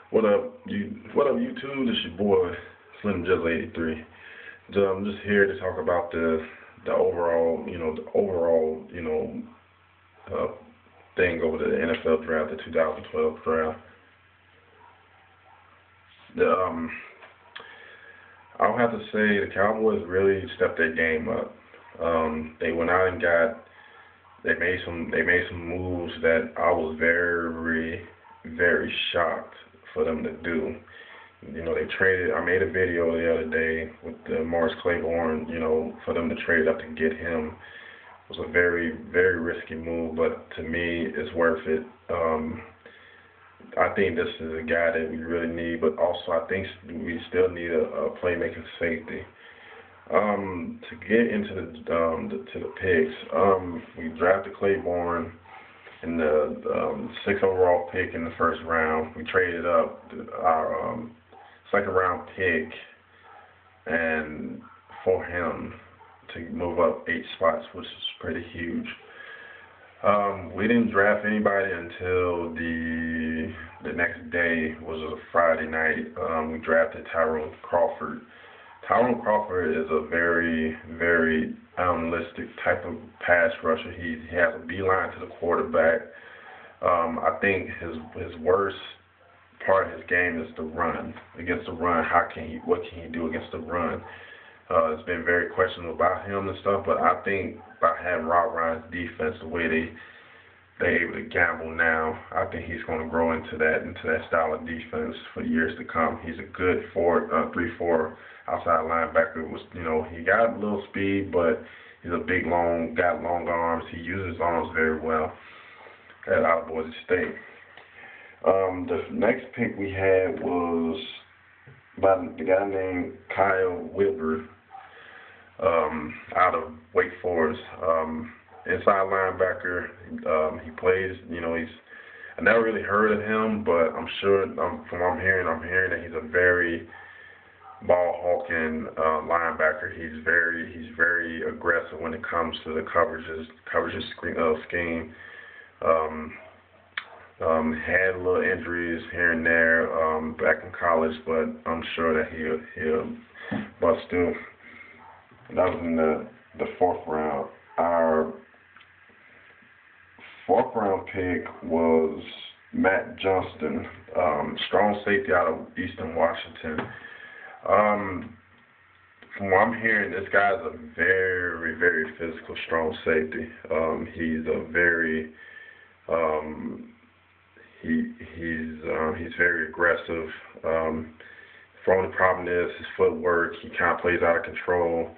What up, YouTube? This your boy Slim Jizzle 83. I'm just here to talk about the overall, uh, thing over the NFL draft, the 2012 draft. The I'll have to say the Cowboys really stepped their game up. They went out and they made some moves that I was very, very shocked for them to do. They traded. I made a video the other day with the Morris Claiborne. For them to trade up to get him was a very, very risky move, but to me, it's worth it. I think this is a guy that we really need, but also I think we still need a playmaking safety. To get into the picks, we drafted Claiborne in the sixth overall pick in the first round. We traded up our second round pick and for him to move up 8 spots, which is pretty huge. We didn't draft anybody until the next day, was a Friday night. We drafted Tyrone Crawford. Tyrone Crawford is a very, very analytic type of pass rusher. He has a beeline to the quarterback. I think his worst part of his game is the run. Against the run, what can he do against the run? It's been very questionable about him and stuff, but I think by having Rob Ryan's defense, the way they're able to gamble now, I think he's going to grow into that style of defense for years to come. He's a good 3-4 outside linebacker. He got a little speed, but he's a big, got long arms. He uses his arms very well out of Boise State. The next pick we had was by the guy named Kyle Wilbur, out of Wake Forest. Inside linebacker. He plays, I never really heard of him, but I'm sure, from what I'm hearing that he's a very ball-hawking linebacker. He's very aggressive when it comes to the coverages scheme. Had a little injuries here and there back in college, but I'm sure that he'll bust through. That was in the fourth round. Our fourth round pick was Matt Johnston, strong safety out of Eastern Washington. From what I'm hearing, this guy's a very, very physical, strong safety. He's very aggressive. The only problem is his footwork. He kind of plays out of control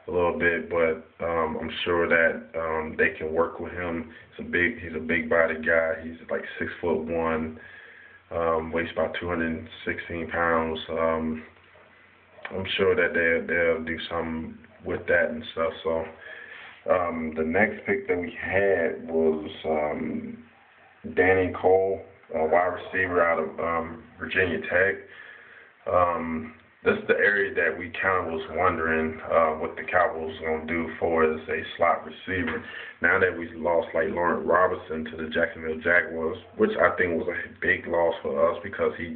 a little bit, but I'm sure that they can work with him. He's a big body guy. He's like 6'1", weighs about 216 pounds. I'm sure that they'll do something with that and stuff. So the next pick that we had was Danny Cole, a wide receiver out of Virginia Tech. This is the area that we kind of was wondering what the Cowboys was going to do for as a slot receiver. Now that we lost like Lawrence Robinson to the Jacksonville Jaguars, which I think was a big loss for us because he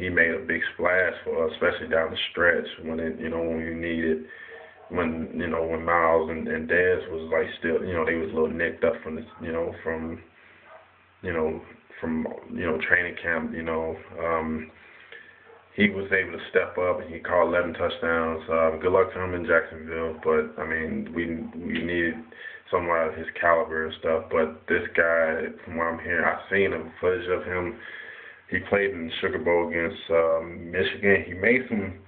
made a big splash for us, especially down the stretch when we needed, when Miles and Dez was like still, they was a little nicked up from training camp, he was able to step up and he caught 11 touchdowns. Good luck to him in Jacksonville, but I mean, we needed someone of his caliber and stuff. But this guy, from what I'm hearing, I've seen a footage of him. He played in the Sugar Bowl against Michigan. He made some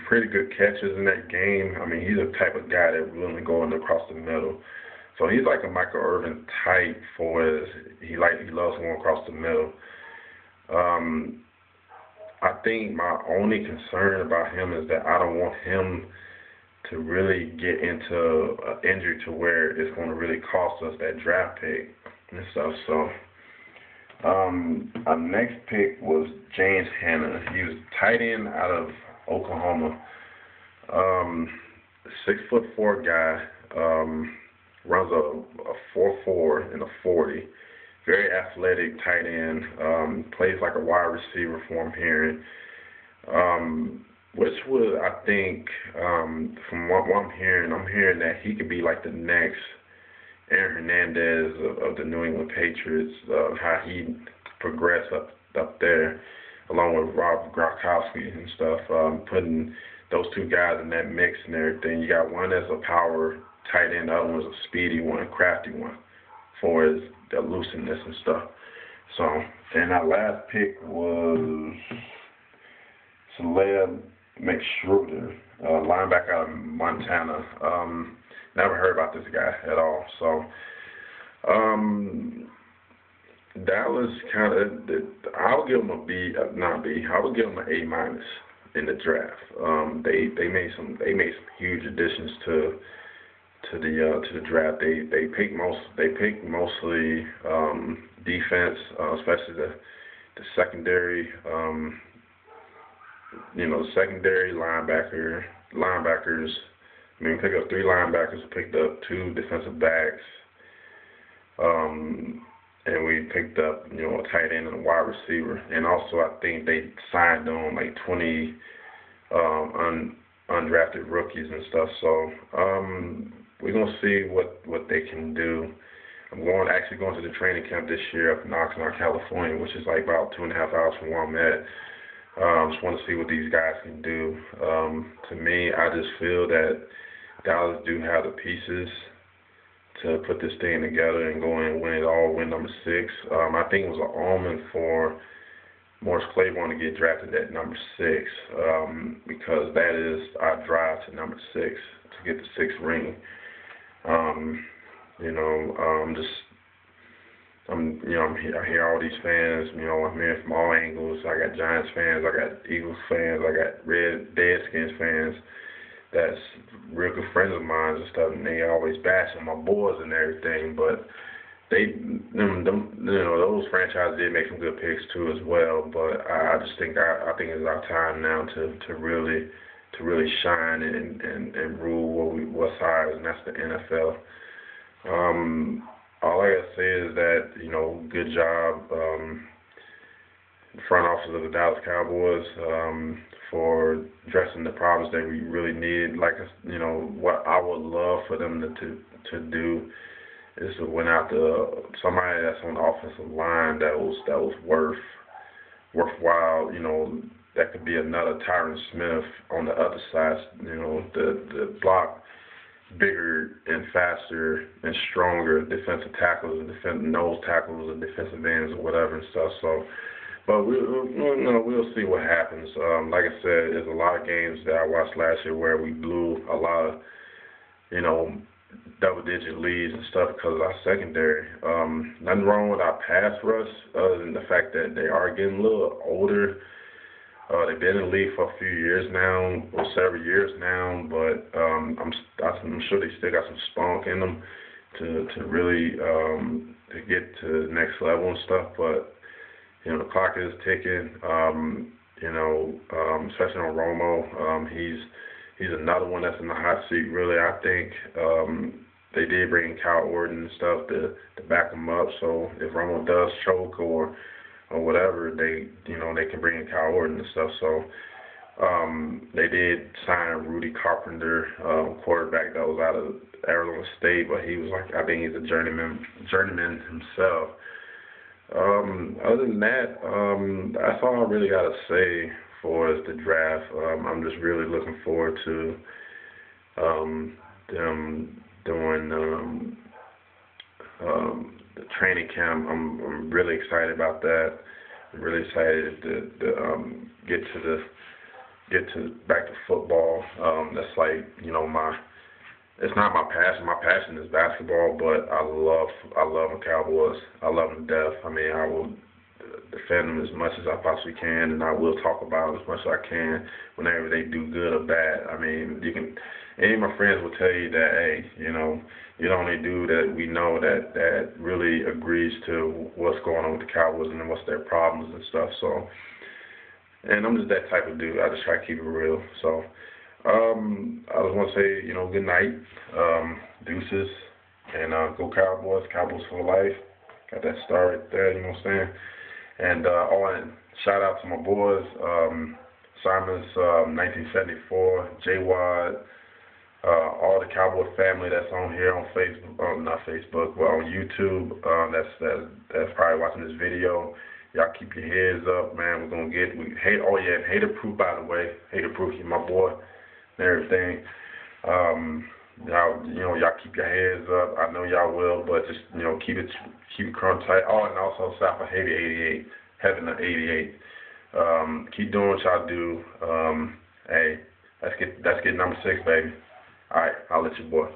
pretty good catches in that game. I mean, he's the type of guy that willing to go in across the middle. So he's like a Michael Irvin type he loves going across the middle. I think my only concern about him is that I don't want him to really get into an injury to where it's going to really cost us that draft pick and stuff. So our next pick was James Hanna. He was tight end out of Oklahoma. 6'4" guy, runs a 4.4 and a 40. very athletic tight end. Plays like a wide receiver for I'm hearing. Which would I think from what I'm hearing that he could be like the next Aaron Hernandez of the New England Patriots. How he progressed up there, along with Rob Gronkowski and stuff. Putting those two guys in that mix and everything. You got one that's a power tight end, the other one's a speedy one, crafty one, for his elusiveness and stuff. So, and our last pick was Celeb McSchroeder, linebacker out of Montana. Never heard about this guy at all. So, Dallas kind of, I would give them a B, not B. I would give them an A minus in the draft. They made some huge additions to the draft. They picked mostly defense, especially the secondary. Secondary linebackers. I mean, we picked up 3 linebackers, picked up 2 defensive backs, and we picked up, a tight end and a wide receiver. And also, I think they signed on like 20 undrafted rookies and stuff. So we're gonna see what they can do. I'm actually going to the training camp this year up in Oxnard, California, which is like about 2.5 hours from where I'm at. Just want to see what these guys can do. To me, I just feel that Dallas do have the pieces to put this thing together and go and win it all, win number 6. I think it was an omen for Morris Claiborne to get drafted at number 6, because that is our drive to number 6 to get the 6th ring. I hear all these fans, I'm hearing from all angles. I got Giants fans, I got Eagles fans, I got Redskins fans that's real good friends of mine and stuff, and they always bashing my boys and everything, but those franchises did make some good picks too as well, but I just think I think it's our time now to really shine and rule what's ours, and that's the NFL. All I gotta say is that, good job, front office of the Dallas Cowboys, for addressing the problems that we really need. Like, what I would love for them to do is to win out to somebody that's on the offensive line that was worthwhile. That could be another Tyron Smith on the other side. The block bigger and faster and stronger defensive tackles and nose tackles and defensive ends or whatever and stuff. So, but we'll see what happens. Like I said, there's a lot of games that I watched last year where we blew a lot of, double-digit leads and stuff because of our secondary. Nothing wrong with our pass rush other than the fact that they are getting a little older. They've been in the league for a few years now, or several years now, but I'm sure they still got some spunk in them to really to get to the next level and stuff. But the clock is ticking. Especially on Romo, he's another one that's in the hot seat. Really, I think they did bring in Kyle Orton and stuff to back him up. So if Romo does choke or whatever, they can bring in Kyle Orton and stuff. So they did sign Rudy Carpenter, quarterback that was out of Arizona State, but he was I think he's a journeyman himself. Other than that, that's all I really got to say for the draft. I'm just really looking forward to them doing the training camp. I'm really excited about that. I'm really excited to get to back to football. That's it's not my passion. My passion is basketball, but I love the Cowboys. I love them to death. I mean, I will defend them as much as I possibly can, and I will talk about them as much as I can whenever they do good or bad. I mean, any of my friends will tell you that, hey, you're the only dude that we know that really agrees to what's going on with the Cowboys and what's their problems and stuff. So, and I'm just that type of dude. I just try to keep it real. So, I just want to say, good night, deuces, and go Cowboys, Cowboys for life. Got that star right there, you know what I'm saying? And shout out to my boys, Simon's 1974, J Wad, all the Cowboy family that's on here on Facebook, not Facebook, but on YouTube. That's probably watching this video. Y'all keep your heads up, man. Hater proof, by the way. Hater proof, you my boy and everything. Y'all keep your heads up. I know y'all will, but just keep it current tight. Oh, and also South of Haiti 88, Heaven of 88. Keep doing what y'all do. Hey, let's get number 6, baby. All right, I'll let you boy.